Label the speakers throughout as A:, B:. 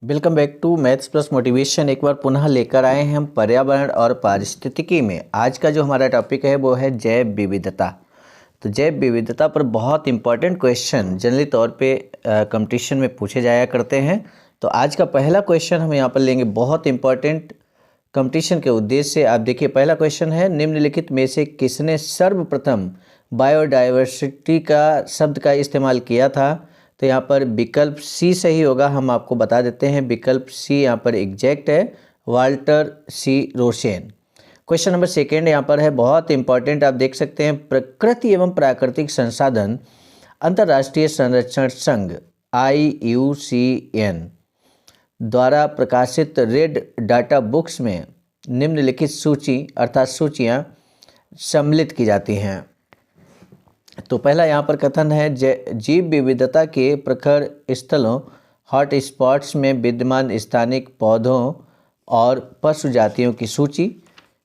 A: Welcome back to maths plus motivation. एक बार पुनः लेकर आए हैं हम पर्यावरण और पारिस्थितिकी में। आज का जो हमारा टॉपिक है वो है जैव विविधता। तो जैव विविधता पर बहुत इंपॉर्टेंट क्वेश्चन जनरली तौर पे कंपटीशन में पूछे जाया करते हैं। तो आज का पहला क्वेश्चन हम यहाँ पर लेंगे, बहुत इंपॉर्टेंट कंपटीशन के उद्देश्य से। आप देखिए, पहला क्वेश्चन है, निम्नलिखित में से किसने सर्वप्रथम बायोडाइवर्सिटी का शब्द का इस्तेमाल किया था? तो यहाँ पर विकल्प सी सही होगा। हम आपको बता देते हैं विकल्प सी यहाँ पर एग्जैक्ट है, वाल्टर सी रोसेन। क्वेश्चन नंबर सेकेंड यहाँ पर है, बहुत इंपॉर्टेंट, आप देख सकते हैं, प्रकृति एवं प्राकृतिक संसाधन अंतर्राष्ट्रीय संरक्षण संघ IUCN द्वारा प्रकाशित रेड डाटा बुक्स में निम्नलिखित सूची अर्थात सूचियाँ सम्मिलित की जाती हैं। तो पहला यहाँ पर कथन है, जीव विविधता के प्रखर स्थलों हॉट स्पॉट्स में विद्यमान स्थानिक पौधों और पशु जातियों की सूची।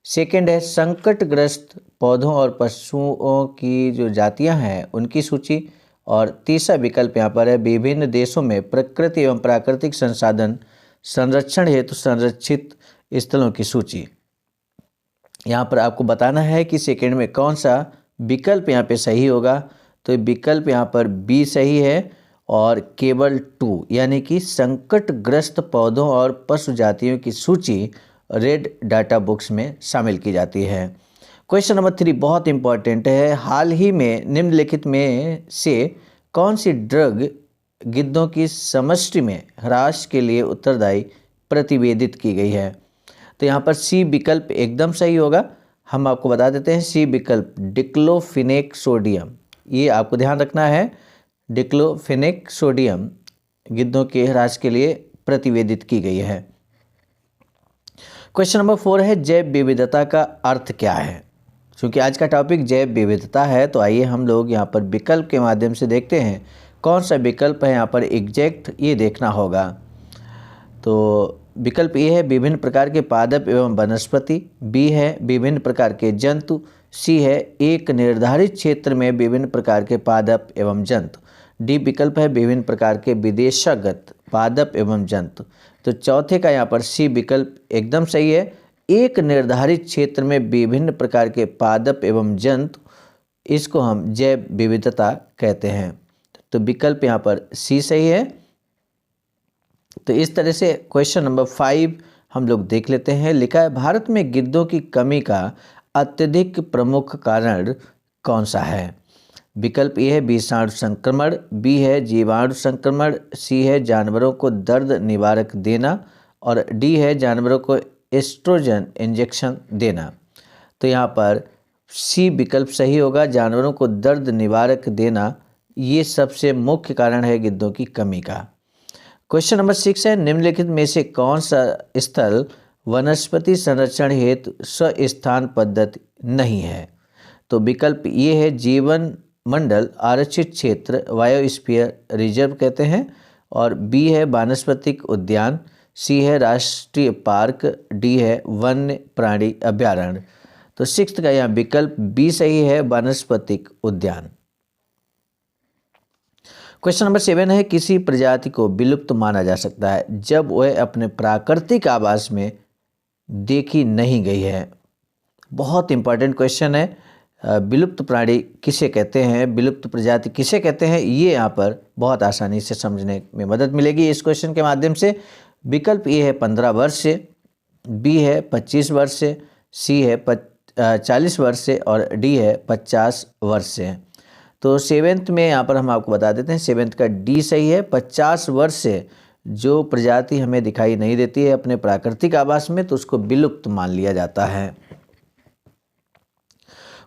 A: सेकंड है, संकटग्रस्त पौधों और पशुओं की जो जातियां हैं उनकी सूची। और तीसरा विकल्प यहाँ पर है, विभिन्न देशों में प्रकृति एवं प्राकृतिक संसाधन संरक्षण हेतु संरक्षित स्थलों की सूची। यहाँ पर आपको बताना है कि सेकंड में कौन सा विकल्प यहाँ पे सही होगा। तो विकल्प यहाँ पर बी सही है और केवल 2 यानी कि संकटग्रस्त पौधों और पशु जातियों की सूची रेड डाटा बुक्स में शामिल की जाती है। क्वेश्चन नंबर 3 बहुत इंपॉर्टेंट है, हाल ही में निम्नलिखित में से कौन सी ड्रग गिद्धों की समष्टि में ह्रास के लिए उत्तरदायी प्रतिवेदित की गई है? तो यहाँ पर सी विकल्प एकदम सही होगा। हम आपको बता देते हैं सी विकल्प डिक्लोफिनेक सोडियम, ये आपको ध्यान रखना है, डिक्लोफिनेक सोडियम गिद्धों के ह्रास के लिए प्रतिवेदित की गई है। क्वेश्चन नंबर 4 है, जैव विविधता का अर्थ क्या है? क्योंकि आज का टॉपिक जैव विविधता है तो आइए हम लोग यहाँ पर विकल्प के माध्यम से देखते हैं कौन सा विकल्प है यहाँ पर एग्जैक्ट, ये देखना होगा। तो विकल्प ए है, विभिन्न प्रकार के पादप एवं वनस्पति। बी है, विभिन्न प्रकार के जंतु। सी है, एक निर्धारित क्षेत्र में विभिन्न प्रकार के पादप एवं जंतु। डी विकल्प है, विभिन्न प्रकार के विदेशागत पादप एवं जंतु। तो चौथे का यहाँ पर सी विकल्प एकदम सही है, एक निर्धारित क्षेत्र में विभिन्न प्रकार के पादप एवं जंतु, इसको हम जैव विविधता कहते हैं। तो विकल्प यहाँ पर सी सही है। तो इस तरह से क्वेश्चन नंबर 5 हम लोग देख लेते हैं। लिखा है, भारत में गिद्धों की कमी का अत्यधिक प्रमुख कारण कौन सा है? विकल्प ए है विषाणु संक्रमण, बी है जीवाणु संक्रमण, सी है जानवरों को दर्द निवारक देना और डी है जानवरों को एस्ट्रोजन इंजेक्शन देना। तो यहाँ पर सी विकल्प सही होगा, जानवरों को दर्द निवारक देना ये सबसे मुख्य कारण है गिद्धों की कमी का। क्वेश्चन नंबर 6 है, निम्नलिखित में से कौन सा स्थल वनस्पति संरक्षण हेतु स्वस्थान पद्धति नहीं है? तो विकल्प ये है, जीवन मंडल आरक्षित क्षेत्र बायोस्फीयर रिजर्व कहते हैं, और बी है वानस्पतिक उद्यान, सी है राष्ट्रीय पार्क, डी है वन्य प्राणी अभ्यारण्य। तो 6 का यहाँ विकल्प बी सही है, वानस्पतिक उद्यान। क्वेश्चन नंबर 7 है, किसी प्रजाति को विलुप्त माना जा सकता है जब वह अपने प्राकृतिक आवास में देखी नहीं गई है? बहुत इंपॉर्टेंट क्वेश्चन है। विलुप्त प्राणी किसे कहते हैं, विलुप्त प्रजाति किसे कहते हैं, ये यहाँ पर बहुत आसानी से समझने में मदद मिलेगी इस क्वेश्चन के माध्यम से। विकल्प ए है 15 वर्ष से, बी है 25 वर्ष से, सी है 40 वर्ष से और डी है 50 वर्ष से। तो 7th में यहाँ पर हम आपको बता देते हैं 7th का डी सही है, 50 वर्ष से जो प्रजाति हमें दिखाई नहीं देती है अपने प्राकृतिक आवास में तो उसको विलुप्त मान लिया जाता है।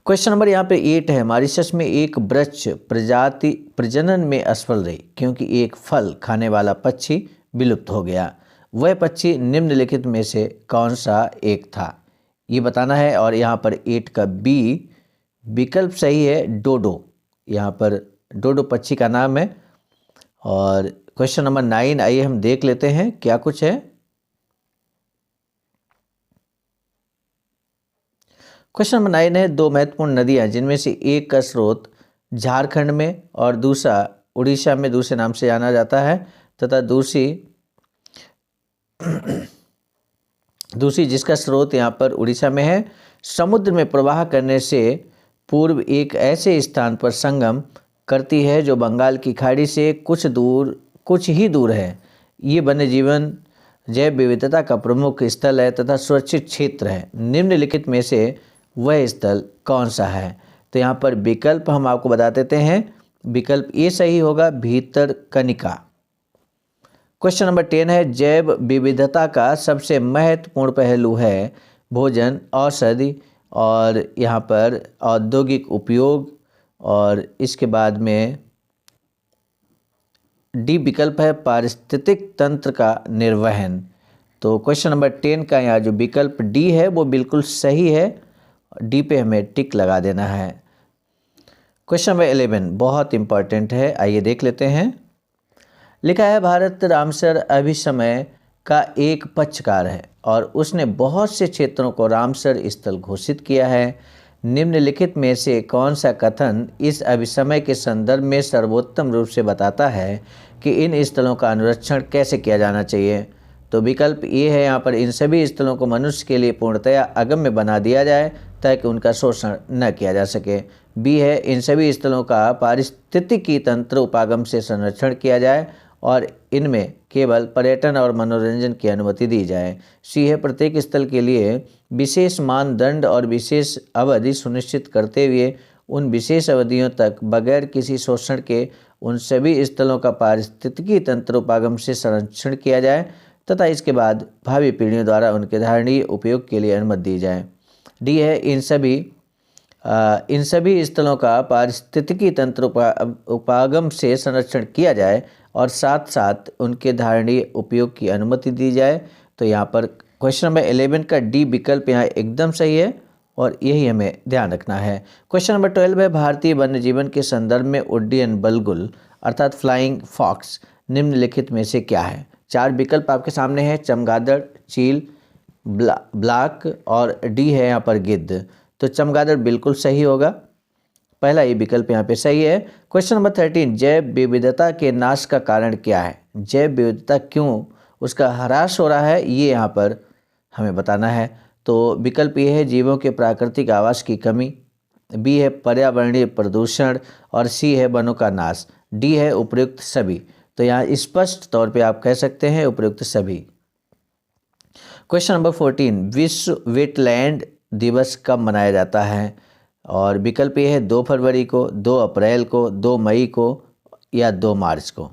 A: क्वेश्चन नंबर यहाँ पे 8 है, मॉरिशस में एक वृक्ष प्रजाति प्रजनन में असफल रही क्योंकि एक फल खाने वाला पक्षी विलुप्त हो गया। वह पक्षी निम्नलिखित में से कौन सा एक था, ये बताना है। और यहाँ पर 8 का बी विकल्प सही है, डोडो, यहाँ पर डोडो पक्षी का नाम है। और क्वेश्चन नंबर 9 आइए हम देख लेते हैं क्या कुछ है। क्वेश्चन नंबर 9 है, 2 महत्वपूर्ण नदियाँ जिनमें से एक का स्रोत झारखंड में और दूसरा उड़ीसा में दूसरे नाम से जाना जाता है तथा दूसरी दूसरी, जिसका स्रोत यहाँ पर उड़ीसा में है, समुद्र में प्रवाह करने से पूर्व एक ऐसे स्थान पर संगम करती है जो बंगाल की खाड़ी से कुछ ही दूर है। ये वन्यजीवन जैव विविधता का प्रमुख स्थल है तथा सुरक्षित क्षेत्र है। निम्नलिखित में से वह स्थल कौन सा है? तो यहाँ पर विकल्प हम आपको बता देते हैं। विकल्प ए सही होगा, भीतरकनिका। क्वेश्चन नंबर 10 है, जैव विविधता का सबसे महत्वपूर्ण पहलू है भोजन, औषधि और यहाँ पर औद्योगिक उपयोग, और इसके बाद में डी विकल्प है पारिस्थितिक तंत्र का निर्वहन। तो क्वेश्चन नंबर 10 का यहाँ जो विकल्प डी है वो बिल्कुल सही है, डी पे हमें टिक लगा देना है। क्वेश्चन नंबर 11 बहुत इंपॉर्टेंट है, आइए देख लेते हैं। लिखा है, भारत रामसर अभिसमय का एक पक्षकार है और उसने बहुत से क्षेत्रों को रामसर स्थल घोषित किया है। निम्नलिखित में से कौन सा कथन इस अभिसमय के संदर्भ में सर्वोत्तम रूप से बताता है कि इन स्थलों का अनुरक्षण कैसे किया जाना चाहिए? तो विकल्प ये है, यहाँ पर इन सभी स्थलों को मनुष्य के लिए पूर्णतया अगम्य बना दिया जाए ताकि उनका शोषण न किया जा सके। बी है, इन सभी स्थलों का पारिस्थितिकी तंत्र उपागम से संरक्षण किया जाए और इनमें केवल पर्यटन और मनोरंजन की अनुमति दी जाए। सी है, प्रत्येक स्थल के लिए विशेष मानदंड और विशेष अवधि सुनिश्चित करते हुए उन विशेष अवधियों तक बगैर किसी शोषण के उन सभी स्थलों का पारिस्थितिकी तंत्र उपागम से संरक्षण किया जाए तथा इसके बाद भावी पीढ़ियों द्वारा उनके धारणीय उपयोग के लिए अनुमति दी जाए। डी है, इन सभी स्थलों का पारिस्थितिकी तंत्र उपागम से संरक्षण किया जाए और साथ साथ उनके धारणीय उपयोग की अनुमति दी जाए। तो यहाँ पर क्वेश्चन नंबर 11 का डी विकल्प यहाँ एकदम सही है और यही हमें ध्यान रखना है। क्वेश्चन नंबर 12 है, भारतीय वन्य जीवन के संदर्भ में उड्डयन बलगुल अर्थात फ्लाइंग फॉक्स निम्नलिखित में से क्या है? 4 विकल्प आपके सामने है, चमगादड़, चील, ब्लाक और डी है यहाँ पर गिद्ध। तो चमगादड़ बिल्कुल सही होगा, पहला ये विकल्प यहाँ पे सही है। क्वेश्चन नंबर 13, जैव विविधता के नाश का कारण क्या है? जैव विविधता क्यों उसका ह्रास हो रहा है, ये यहाँ पर हमें बताना है। तो विकल्प ये है, जीवों के प्राकृतिक आवास की कमी, बी है पर्यावरणीय प्रदूषण और सी है वनों का नाश, डी है उपयुक्त सभी। तो यहाँ स्पष्ट तौर पे आप कह सकते हैं उपयुक्त सभी। क्वेश्चन नंबर 14, विश्व वेटलैंड दिवस कब मनाया जाता है? और विकल्प ये है 2 फरवरी को, 2 अप्रैल को, 2 मई को या 2 मार्च को।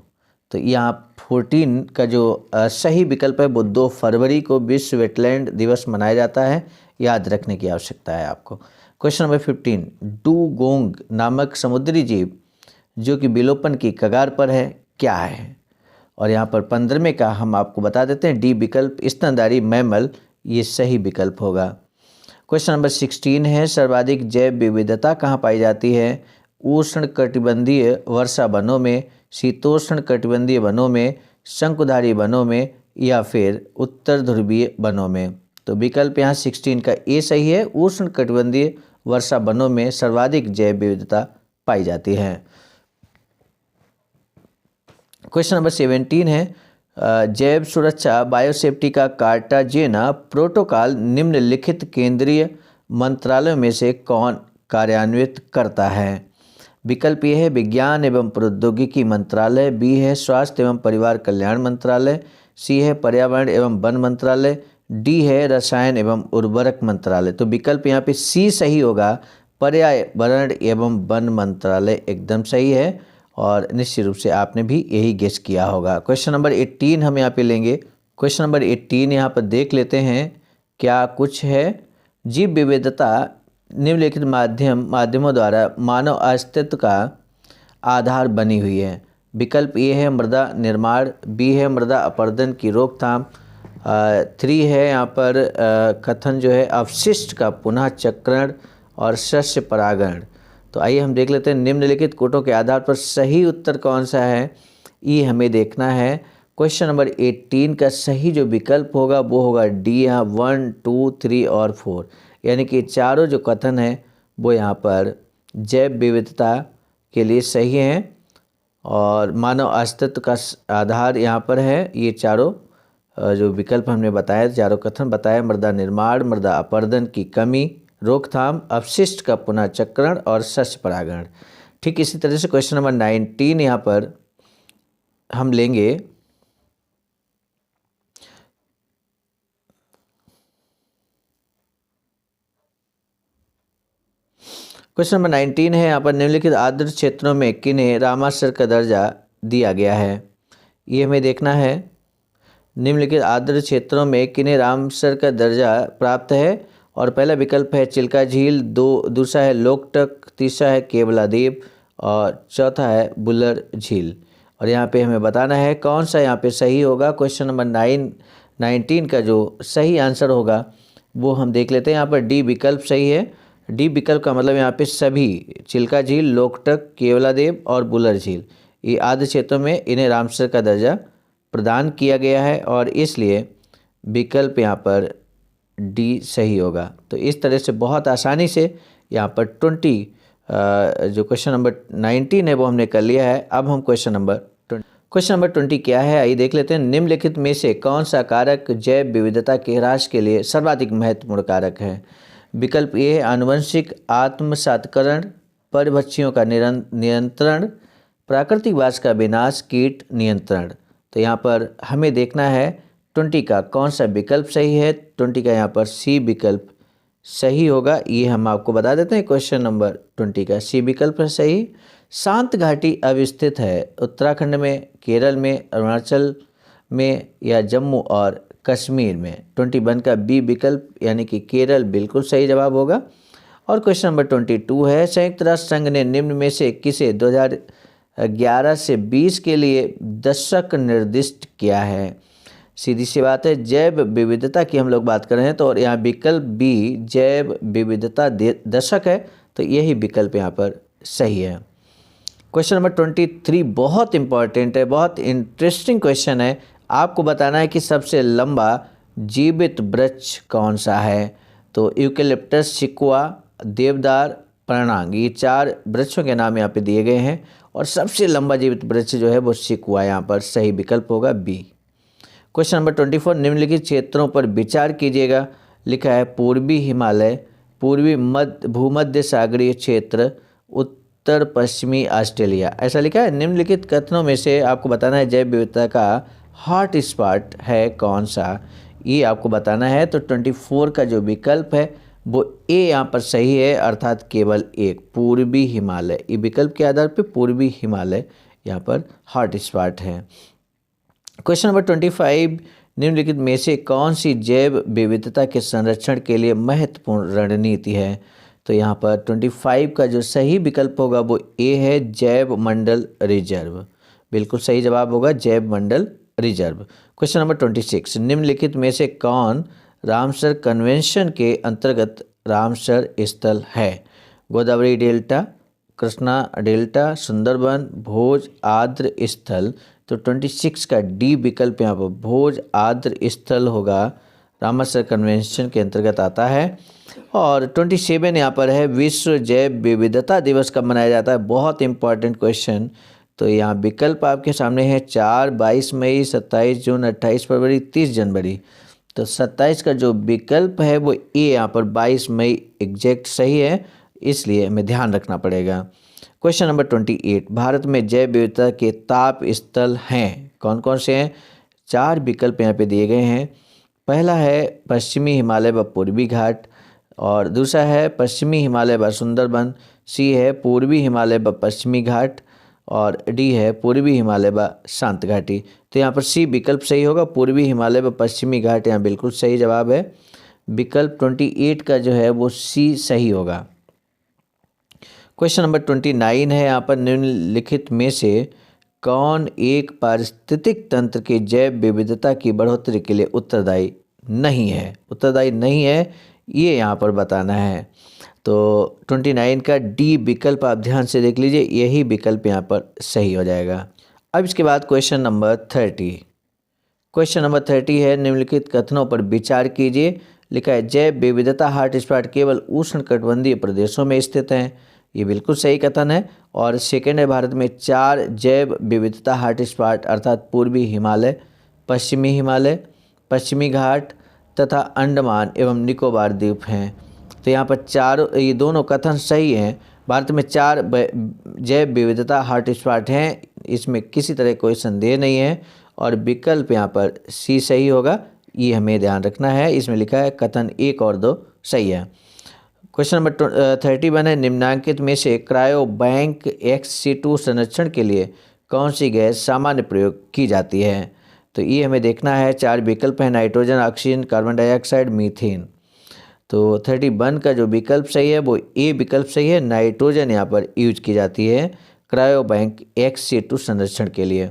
A: तो यहाँ 14 का जो सही विकल्प है वो 2 फरवरी को विश्व वेटलैंड दिवस मनाया जाता है, याद रखने की आवश्यकता है आपको। क्वेश्चन नंबर 15, डूगोंग नामक समुद्री जीव जो कि विलोपन की कगार पर है क्या है? और यहाँ पर 15वें का हम आपको बता देते हैं, डी विकल्प स्तनधारी मैमल, ये सही विकल्प होगा। क्वेश्चन नंबर 16 है, सर्वाधिक जैव विविधता कहाँ पाई जाती है? उष्ण कटिबंधीय वर्षा वनों में, शीतोष्ण कटिबंधीय वनों में, शंकुधारी वनों में या फिर उत्तर ध्रुवीय वनों में। तो विकल्प यहाँ 16 का ए सही है, उष्ण कटिबंधीय वर्षा वनों में सर्वाधिक जैव विविधता पाई जाती है। क्वेश्चन नंबर 17 है, जैव सुरक्षा बायोसेफ्टी का कार्टाजेना प्रोटोकॉल निम्नलिखित केंद्रीय मंत्रालयों में से कौन कार्यान्वित करता है? विकल्प ये है विज्ञान एवं प्रौद्योगिकी मंत्रालय, बी है स्वास्थ्य एवं परिवार कल्याण मंत्रालय, सी है पर्यावरण एवं वन मंत्रालय, डी है रसायन एवं उर्वरक मंत्रालय। तो विकल्प यहाँ पे सी सही होगा, पर्यावरण एवं वन मंत्रालय एकदम सही है और निश्चित रूप से आपने भी यही गेस किया होगा। क्वेश्चन नंबर 18 हम यहाँ पे लेंगे। क्वेश्चन नंबर 18 यहाँ पर देख लेते हैं क्या कुछ है। जीव विविधता निम्नलिखित माध्यमों द्वारा मानव अस्तित्व का आधार बनी हुई है। विकल्प ए है मृदा निर्माण, बी है मृदा अपरदन की रोकथाम, 3 है यहाँ पर कथन जो है अवशिष्ट का पुनः चक्रण और शस्य परागण। तो आइए हम देख लेते हैं निम्नलिखित कोटों के आधार पर सही उत्तर कौन सा है, ये हमें देखना है। क्वेश्चन नंबर 18 का सही जो विकल्प होगा वो होगा डी, यहाँ 1, 2, 3 और 4, यानी कि चारों जो कथन है वो यहाँ पर जैव विविधता के लिए सही हैं और मानव अस्तित्व का आधार यहाँ पर है, ये चारों जो विकल्प हमने बताया, चारों कथन बताया, मृदा निर्माण, मृदा अपरदन की कमी, रोकथाम, अपशिष्ट का पुनर्चक्रण और शस्य परागण। ठीक इसी तरह से क्वेश्चन नंबर 19 यहाँ पर हम लेंगे। क्वेश्चन नंबर 19 है यहाँ पर, निम्नलिखित आर्द्र क्षेत्रों में किन्हें रामाश्रय का दर्जा दिया गया है? ये हमें देखना है। निम्नलिखित आर्द्र क्षेत्रों में किन्हें रामसर का दर्जा प्राप्त है? और पहला विकल्प है चिल्का झील, दूसरा है लोकटक, तीसरा है केवलादेव और चौथा है बुलर झील। और यहाँ पे हमें बताना है कौन सा यहाँ पे सही होगा। क्वेश्चन नंबर 19 का जो सही आंसर होगा वो हम देख लेते हैं। यहाँ पर डी विकल्प सही है। डी विकल्प का मतलब यहाँ पे सभी, चिल्का झील, लोकटक, केवलादेव और बुलर झील, ये आर्द्र क्षेत्रों में इन्हें रामसर का दर्जा प्रदान किया गया है और इसलिए विकल्प यहाँ पर डी सही होगा। तो इस तरह से बहुत आसानी से यहाँ पर 20 जो क्वेश्चन नंबर 19 है वो हमने कर लिया है। अब हम क्वेश्चन नंबर 20 क्या है, आइए देख लेते हैं। निम्नलिखित में से कौन सा कारक जैव विविधता के ह्रास के लिए सर्वाधिक महत्वपूर्ण कारक है? विकल्प ए है आनुवंशिक आत्मसातकरण, परभक्षियों का नियंत्रण, प्राकृतिक वास का विनाश, कीट नियंत्रण। तो यहाँ पर हमें देखना है 20 का कौन सा विकल्प सही है। 20 का यहाँ पर सी विकल्प सही होगा। ये हम आपको बता देते हैं। क्वेश्चन नंबर 20 का सी विकल्प है सही। शांत घाटी अवस्थित है उत्तराखंड में, केरल में, अरुणाचल में या जम्मू और कश्मीर में? 21 का बी विकल्प यानी कि केरल बिल्कुल सही जवाब होगा। और क्वेश्चन नंबर 22 है, संयुक्त राष्ट्र संघ ने निम्न में से किसे 2011 से 20 के लिए दशक निर्दिष्ट किया है? सीधी सी बात है, जैव विविधता की हम लोग बात कर रहे हैं तो और यहाँ विकल्प बी जैव विविधता दशक है, तो यही विकल्प यहाँ पर सही है। क्वेश्चन नंबर 23 बहुत इंपॉर्टेंट है, बहुत इंटरेस्टिंग क्वेश्चन है। आपको बताना है कि सबसे लंबा जीवित वृक्ष कौन सा है? तो यूकेलिप्टस, सिकुआ, देवदार, पर्णांग, ये 4 वृक्षों के नाम यहाँ पे दिए गए हैं और सबसे लंबा जीवित वृक्ष जो है वो सिकुआ यहाँ पर सही विकल्प होगा बी। क्वेश्चन नंबर 24 निम्नलिखित क्षेत्रों पर विचार कीजिएगा। लिखा है पूर्वी हिमालय, पूर्वी भूमध्य सागरीय क्षेत्र, उत्तर पश्चिमी ऑस्ट्रेलिया, ऐसा लिखा है। निम्नलिखित कथनों में से आपको बताना है जैव विविधता का हॉट स्पॉट है कौन सा, ये आपको बताना है। तो 24 का जो विकल्प है वो ए यहाँ पर सही है, अर्थात केवल एक, पूर्वी हिमालय। ये विकल्प के आधार पर पूर्वी हिमालय यहाँ पर हॉट स्पॉट है। क्वेश्चन नंबर 25 निम्नलिखित में से कौन सी जैव विविधता के संरक्षण के लिए महत्वपूर्ण रणनीति है? तो यहाँ पर 25 का जो सही विकल्प होगा वो ए है, जैव मंडल रिजर्व, बिल्कुल सही जवाब होगा जैव मंडल रिजर्व। क्वेश्चन नंबर 26 निम्नलिखित में से कौन रामसर कन्वेंशन के अंतर्गत रामसर स्थल है? गोदावरी डेल्टा, कृष्णा डेल्टा, सुंदरबन, भोज आर्द्र स्थल। तो 26 का डी विकल्प यहाँ पर भोज आर्द्र स्थल होगा, रामसर कन्वेंशन के अंतर्गत आता है। और 27 यहाँ पर है विश्व जैव विविधता दिवस कब मनाया जाता है? बहुत इंपॉर्टेंट क्वेश्चन। तो यहाँ विकल्प आपके सामने है 4, 22 मई, 27 जून, 28 फरवरी, 30 जनवरी। तो 27 का जो विकल्प है वो ए यहाँ पर 22 मई एग्जैक्ट सही है, इसलिए हमें ध्यान रखना पड़ेगा। क्वेश्चन नंबर 28 भारत में जैव विविधता के ताप स्थल हैं कौन कौन से हैं? 4 विकल्प यहाँ पे दिए गए हैं। पहला है पश्चिमी हिमालय व पूर्वी घाट, और दूसरा है पश्चिमी हिमालय व सुंदरबन, सी है पूर्वी हिमालय व पश्चिमी घाट, और डी है पूर्वी हिमालय व शांत घाटी। तो यहाँ पर सी विकल्प सही होगा, पूर्वी हिमालय व पश्चिमी घाट यहाँ बिल्कुल सही जवाब है। विकल्प 28 का जो है वो सी सही होगा। क्वेश्चन नंबर 29 है यहाँ पर निम्नलिखित में से कौन एक पारिस्थितिक तंत्र के जैव विविधता की बढ़ोतरी के लिए उत्तरदायी नहीं है? उत्तरदायी नहीं है ये यहाँ पर बताना है। तो 29 का डी विकल्प आप ध्यान से देख लीजिए, यही विकल्प यहाँ पर सही हो जाएगा। अब इसके बाद क्वेश्चन नंबर 30। क्वेश्चन नंबर 30 है निम्नलिखित कथनों पर विचार कीजिए। लिखा है जैव विविधता हॉटस्पॉट केवल उष्णकटिबंधीय प्रदेशों में स्थित हैं, ये बिल्कुल सही कथन है। और सेकेंड है भारत में 4 जैव विविधता हॉटस्पॉट अर्थात पूर्वी हिमालय, पश्चिमी हिमालय, पश्चिमी घाट तथा अंडमान एवं निकोबार द्वीप हैं। तो यहाँ पर ये दोनों कथन सही हैं। भारत में 4 जैव विविधता हॉटस्पॉट हैं, इसमें किसी तरह कोई संदेह नहीं है और विकल्प यहाँ पर सी सही होगा, ये हमें ध्यान रखना है। इसमें लिखा है कथन 1 और 2 सही है। क्वेश्चन नंबर 31 है, निम्नांकित में से क्रायो बैंक XC2 संरक्षण के लिए कौन सी गैस सामान्य प्रयोग की जाती है? तो ये हमें देखना है। 4 विकल्प हैं, nitrogen, oxygen, carbon dioxide, methane. तो 31 का जो विकल्प सही है वो ए विकल्प सही है, नाइट्रोजन यहाँ पर यूज की जाती है क्रायो बैंक XC2 संरक्षण के लिए।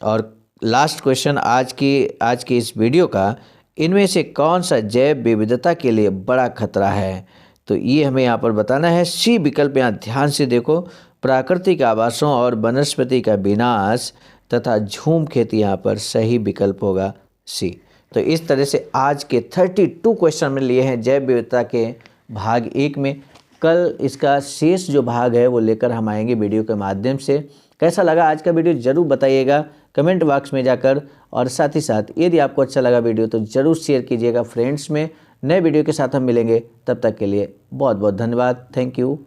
A: और लास्ट क्वेश्चन आज की इस वीडियो का, इनमें से कौन सा जैव विविधता के लिए बड़ा खतरा है? तो ये हमें यहाँ पर बताना है। सी विकल्प यहाँ ध्यान से देखो, प्राकृतिक आवासों और वनस्पति का विनाश तथा झूम खेती यहाँ पर सही विकल्प होगा सी। तो इस तरह से आज के 32 क्वेश्चन में लिए हैं जैव विविधता के भाग 1 में। कल इसका शेष जो भाग है वो लेकर हम आएंगे वीडियो के माध्यम से। कैसा लगा आज का वीडियो ज़रूर बताइएगा कमेंट बॉक्स में जाकर, और साथ ही साथ यदि आपको अच्छा लगा वीडियो तो ज़रूर शेयर कीजिएगा फ्रेंड्स में। नए वीडियो के साथ हम मिलेंगे, तब तक के लिए बहुत बहुत धन्यवाद। Thank you.